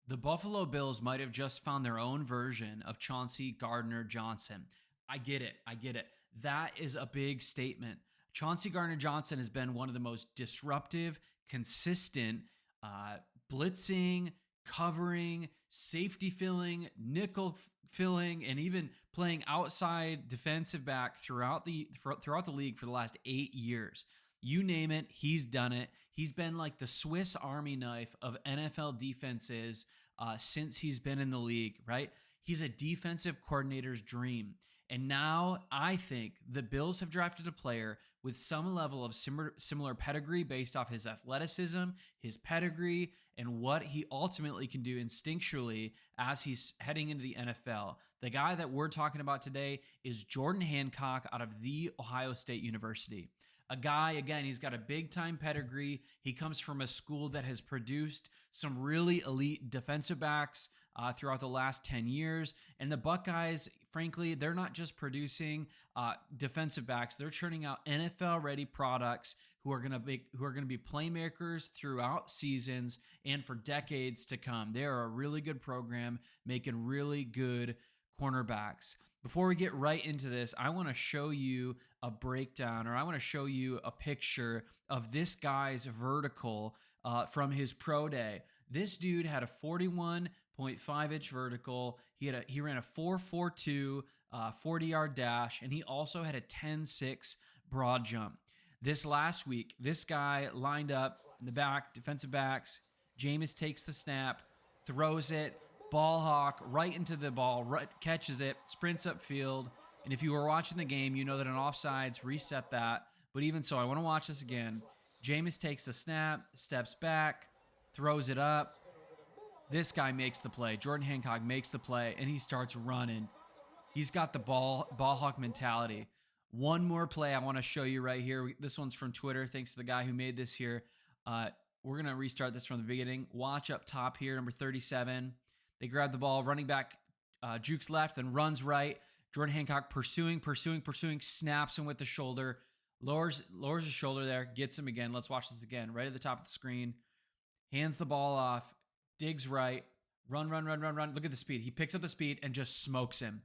The Buffalo Bills might have just found their own version of Chauncey Gardner-Johnson. I get it. I get it. That is a big statement. Chauncey Gardner-Johnson has been one of the most disruptive, consistent, blitzing, covering, safety filling, nickel filling, and even playing outside defensive back throughout the league for the last 8 years. You name it, he's done it. He's been like the Swiss Army knife of NFL defenses since he's been in the league, right? He's a defensive coordinator's dream. And now I think the Bills have drafted a player with some level of similar pedigree based off his athleticism, his pedigree, and what he ultimately can do instinctually as he's heading into the NFL. The guy that we're talking about today is Jordan Hancock out of The Ohio State University. A guy, again, he's got a big-time pedigree. He comes from a school that has produced some really elite defensive backs throughout the last 10 years. And the Buckeyes, frankly, they're not just producing defensive backs. They're churning out NFL-ready products who are going to be playmakers throughout seasons and for decades to come. They are a really good program, making really good cornerbacks. Before we get right into this, I want to show you a breakdown, or I want to show you a picture of this guy's vertical from his pro day. This dude had a 41.5-inch vertical. He ran a 4.42 40-yard dash, and he also had a 10.6 broad jump. This last week, this guy lined up in the back, defensive backs. Jameis takes the snap, throws it, ball hawk right into the ball, right, catches it, sprints upfield. And if you were watching the game, you know that an offsides reset that. But even so, I want to watch this again. Jameis takes the snap, steps back, throws it up. This guy makes the play. Jordan Hancock makes the play, and he starts running. He's got the ball hawk mentality. One more play I want to show you right here. This one's from Twitter. Thanks to the guy who made this here. We're going to restart this from the beginning. Watch up top here, number 37. They grab the ball, running back jukes left, then runs right. Jordan Hancock pursuing, snaps him with the shoulder, lowers his shoulder there, gets him again. Let's watch this again. Right at the top of the screen. Hands the ball off, digs right, run. Look at the speed. He picks up the speed and just smokes him.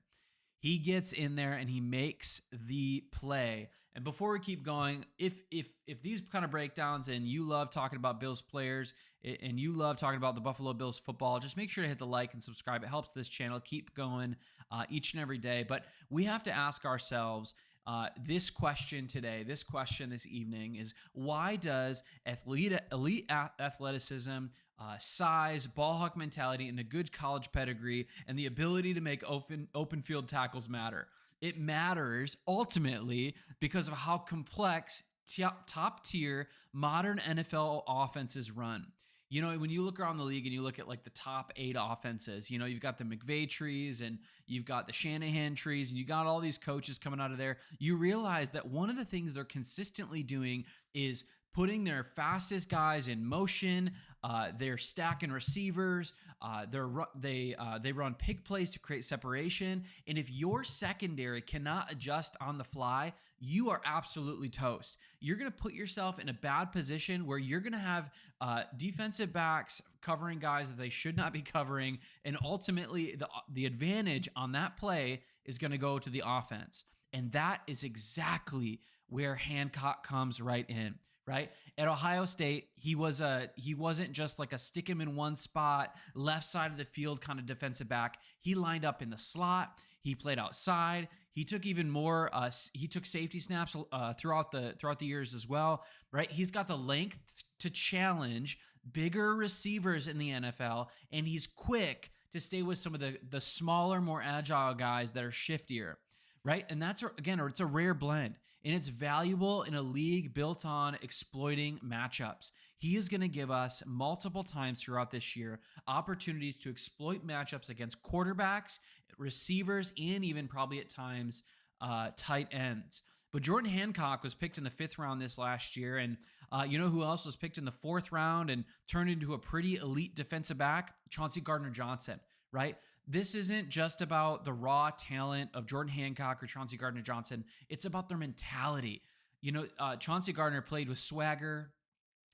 He gets in there and he makes the play. And before we keep going, if these kind of breakdowns and you love talking about Bills players and you love talking about the Buffalo Bills football, just make sure to hit the like and subscribe. It helps this channel keep going each and every day. But we have to ask ourselves this question today, this evening is, why does elite athleticism, size, ball hawk mentality, and a good college pedigree and the ability to make open field tackles matter? It matters ultimately because of how complex top tier modern NFL offenses run. You know, when you look around the league and you look at like the top 8 offenses, you know, you've got the McVay trees and you've got the Shanahan trees and you got all these coaches coming out of there. You realize that one of the things they're consistently doing is putting their fastest guys in motion. They're stacking receivers. They run pick plays to create separation. And if your secondary cannot adjust on the fly, you are absolutely toast. You're going to put yourself in a bad position where you're going to have defensive backs covering guys that they should not be covering. And ultimately, the advantage on that play is going to go to the offense. And that is exactly where Hancock comes right in. Right? At Ohio State, he wasn't just like a stick him in one spot, left side of the field kind of defensive back. He lined up in the slot. He played outside. He took even more. He took safety snaps throughout the years as well. Right? He's got the length to challenge bigger receivers in the NFL, and he's quick to stay with some of the smaller, more agile guys that are shiftier. Right? And that's, again, it's a rare blend. And it's valuable in a league built on exploiting matchups. He is going to give us multiple times throughout this year opportunities to exploit matchups against quarterbacks, receivers, and even probably at times tight ends. But Jordan Hancock was picked in the 5th round this last year. And you know who else was picked in the 4th round and turned into a pretty elite defensive back? Chauncey Gardner-Johnson, right? This isn't just about the raw talent of Jordan Hancock or Chauncey Gardner-Johnson. It's about their mentality. You know, Chauncey Gardner played with swagger.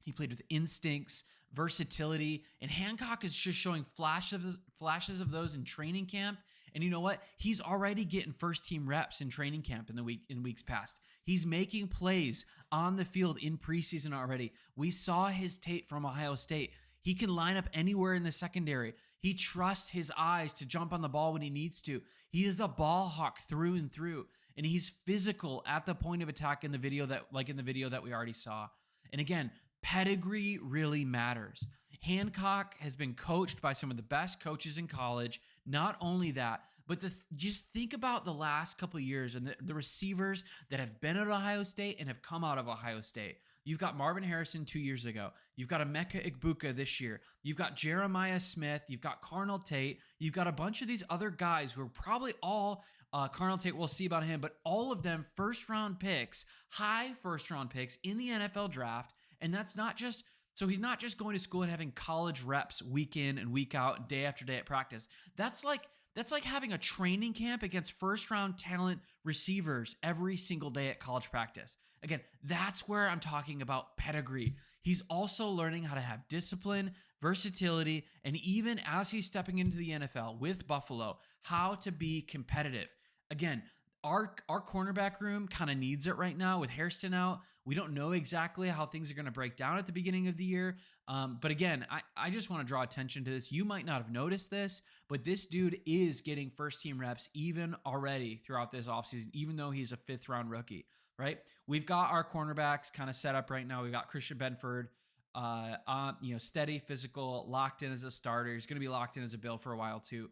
He played with instincts. versatility, and Hancock is just showing flashes of those in training camp. And you know what? He's already getting first team reps in training camp in weeks past. He's making plays on the field in preseason already. We saw his tape from Ohio State. He can line up anywhere in the secondary. He trusts his eyes to jump on the ball when he needs to. He is a ball hawk through and through, and he's physical at the point of attack in the video that we already saw. And again, pedigree really matters. Hancock has been coached by some of the best coaches in college. Not only that, but just think about the last couple of years and the receivers that have been at Ohio State and have come out of Ohio State. You've got Marvin Harrison 2 years ago. You've got Emeka Egbuka this year. You've got Jeremiah Smith. You've got Carnell Tate. You've got a bunch of these other guys who are probably all Carnell Tate, we'll see about him, but all of them first-round picks, high first-round picks in the NFL draft. And that's not just, so he's not just going to school and having college reps week in and week out, day after day at practice. That's like having a training camp against first-round talent receivers every single day at college practice. Again, that's where I'm talking about pedigree. He's also learning how to have discipline, versatility, and even as he's stepping into the NFL with Buffalo, how to be competitive. Again, our cornerback room kind of needs it right now with Hairston out. We don't know exactly how things are going to break down at the beginning of the year. But again, I just want to draw attention to this. You might not have noticed this, but this dude is getting first-team reps even already throughout this offseason, even though he's a fifth-round rookie, right? We've got our cornerbacks kind of set up right now. We've got Christian Benford, steady, physical, locked in as a starter. He's going to be locked in as a Bill for a while too.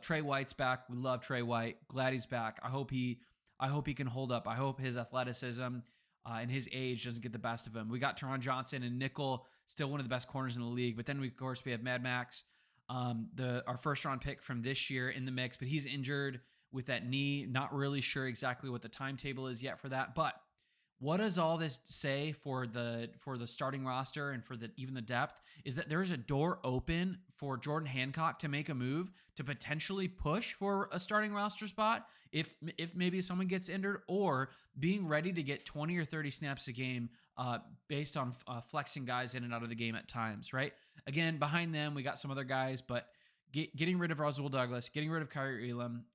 Trey White's back. We love Trey White. Glad he's back. I hope he can hold up. I hope his athleticism and his age doesn't get the best of him. We got Teron Johnson and nickel, still one of the best corners in the league. But then we have Mad Max, our first round pick from this year in the mix, but he's injured with that knee. Not really sure exactly what the timetable is yet for that. But what does all this say for the starting roster and for even the depth is that there's a door open for Jordan Hancock to make a move to potentially push for a starting roster spot if maybe someone gets injured, or being ready to get 20 or 30 snaps a game based on flexing guys in and out of the game at times, right? Again, behind them, we got some other guys, but getting rid of Roswell Douglas, getting rid of Kyrie Elam,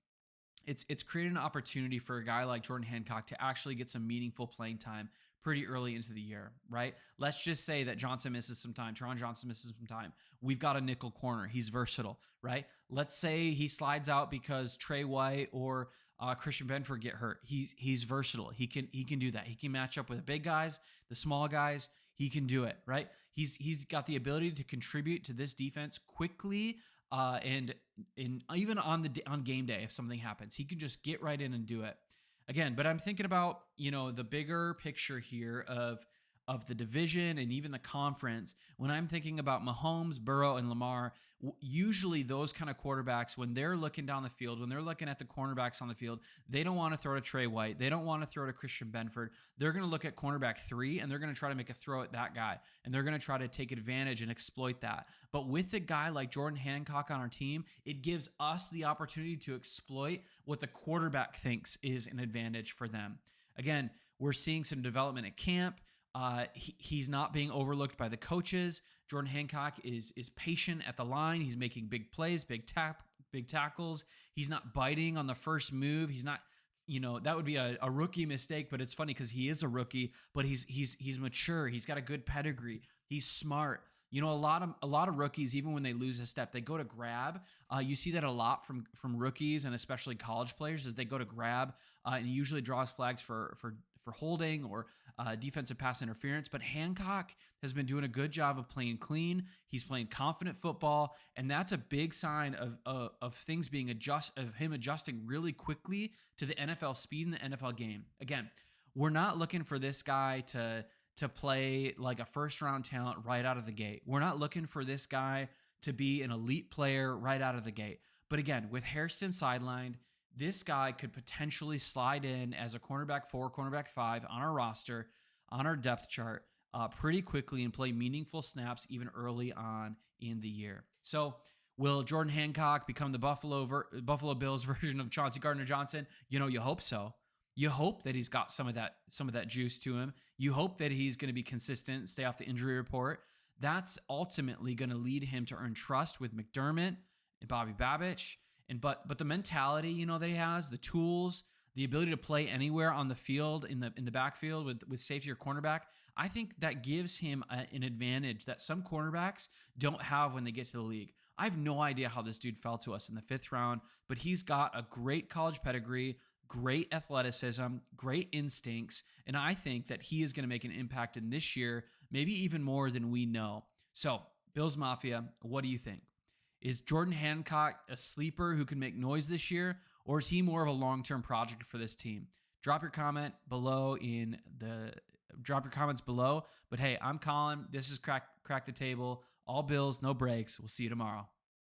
it's created an opportunity for a guy like Jordan Hancock to actually get some meaningful playing time pretty early into the year, right? Let's just say that Johnson misses some time. Teron Johnson misses some time. We've got a nickel corner. He's versatile, right? Let's say he slides out because Trey White or Christian Benford get hurt. He's versatile. He can do that. He can match up with the big guys, the small guys. He can do it, right? He's got the ability to contribute to this defense quickly. And even on game day, if something happens, he can just get right in and do it again. But I'm thinking about, the bigger picture here of the division and even the conference. When I'm thinking about Mahomes, Burrow, and Lamar, usually those kind of quarterbacks, when they're looking down the field, when they're looking at the cornerbacks on the field, they don't want to throw to Trey White. They don't want to throw to Christian Benford. They're going to look at cornerback 3 and they're going to try to make a throw at that guy. And they're going to try to take advantage and exploit that. But with a guy like Jordan Hancock on our team, it gives us the opportunity to exploit what the quarterback thinks is an advantage for them. Again, we're seeing some development at camp. He's not being overlooked by the coaches. Jordan Hancock is patient at the line. He's making big plays, big tackles. He's not biting on the first move. He's not, that would be a rookie mistake, but it's funny because he is a rookie, but he's mature. He's got a good pedigree. He's smart. A lot of rookies, even when they lose a step, they go to grab. You see that a lot from rookies and especially college players, as they go to grab and usually draws flags for holding or defensive pass interference. But Hancock has been doing a good job of playing clean. He's playing confident football, and that's a big sign of things being of him adjusting really quickly to the NFL speed in the NFL game. Again, we're not looking for this guy to play like a first-round talent right out of the gate. We're not looking for this guy to be an elite player right out of the gate. But again, with Hairston sidelined, this guy could potentially slide in as a cornerback 4, cornerback 5 on our roster, on our depth chart pretty quickly and play meaningful snaps even early on in the year. So will Jordan Hancock become the Buffalo Bills version of Chauncey Gardner-Johnson? You hope so. You hope that he's got some of that juice to him. You hope that he's going to be consistent, stay off the injury report. That's ultimately going to lead him to earn trust with McDermott and Bobby Babich. But the mentality, that he has, the tools, the ability to play anywhere on the field in the backfield with safety or cornerback, I think that gives him an advantage that some cornerbacks don't have when they get to the league. I have no idea how this dude fell to us in the 5th round, but he's got a great college pedigree, great athleticism, great instincts, and I think that he is going to make an impact in this year, maybe even more than we know. So, Bills Mafia, what do you think? Is Jordan Hancock a sleeper who can make noise this year, or is he more of a long-term project for this team? Drop your comments below. But hey, I'm Colin. This is Crack the Table. All Bills, no breaks. We'll see you tomorrow.